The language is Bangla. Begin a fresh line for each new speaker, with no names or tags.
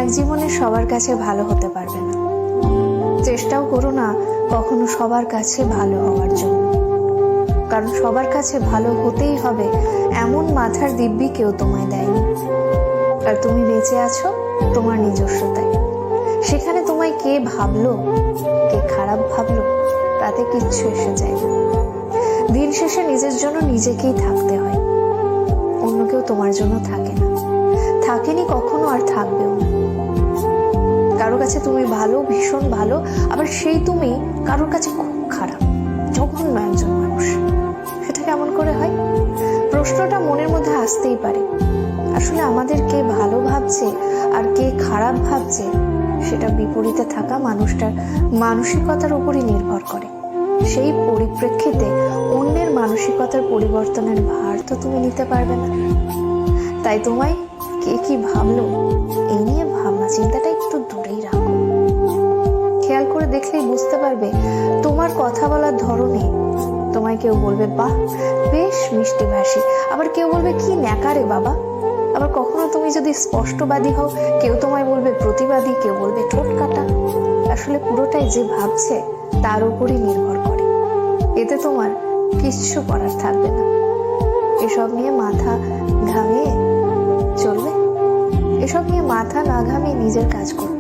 এক জীবনে সবার কাছে ভালো হতে পারবে না, চেষ্টাও করো না কখনো সবার কাছে ভালো হওয়ার জন্য, কারণ সবার কাছে ভালো হতেই হবে এমন মাথার দিব্যি কেউ তোমায় দেয়নি। আর তুমি বেঁচে আছো তোমার নিজস্বতায়। সেখানে তোমায় কে ভাবলো, কে খারাপ ভাবলো, তাতে কিচ্ছু এসে যায় না। দিন শেষে নিজের জন্য নিজেকেই থাকতে হয়, অন্য কেউ তোমার জন্য থাকে না, থাকেনি কখনো, আর থাকবেও না। কারো কাছে তুমি ভালো, ভীষণ ভালো, আবার সেই তুমি কারোর কাছে খুব খারাপ, জঘন্য একজন মানুষ। সেটা কেমন করে হয়? প্রশ্নটা মনের মধ্যে আসতেই পারে। আসলে আমাদের কে ভালো ভাবছে আর কে খারাপ ভাবছে সেটা বিপরীতে থাকা মানুষটার মানসিকতার উপরই নির্ভর করে। সেই পরিপ্রেক্ষিতে অন্যের মানসিকতার পরিবর্তনের ভার তো তুমি নিতে পারবে না। তাই তোমায় কে কি ভাবলো এই নিয়ে ভাবনা চিন্তাটা একটু দূরেই রাখো। খেয়াল করে দেখলেই বুঝতে পারবে তোমার কথা বলার ধরনে তোমায় কেউ বলবে বাহ বেশ মিষ্টি ভাষী, আবার কেউ বলবে কি ন্যাকারে বাবা। আবার কখনো তুমি যদি স্পষ্টবাদী হও, কেউ তোমায় বলবে প্রতিবাদী, কেউ বলবে ঠোঁট কাটা। আসলে পুরোটাই যে ভাবছে তার উপরই নির্ভর করে। এতে তোমার কিচ্ছু করার থাকবে না। এসব নিয়ে মাথা ঘামিয়ে চলবে, এসব নিয়ে মাথা না ঘামিয়ে নিজের কাজ করবে।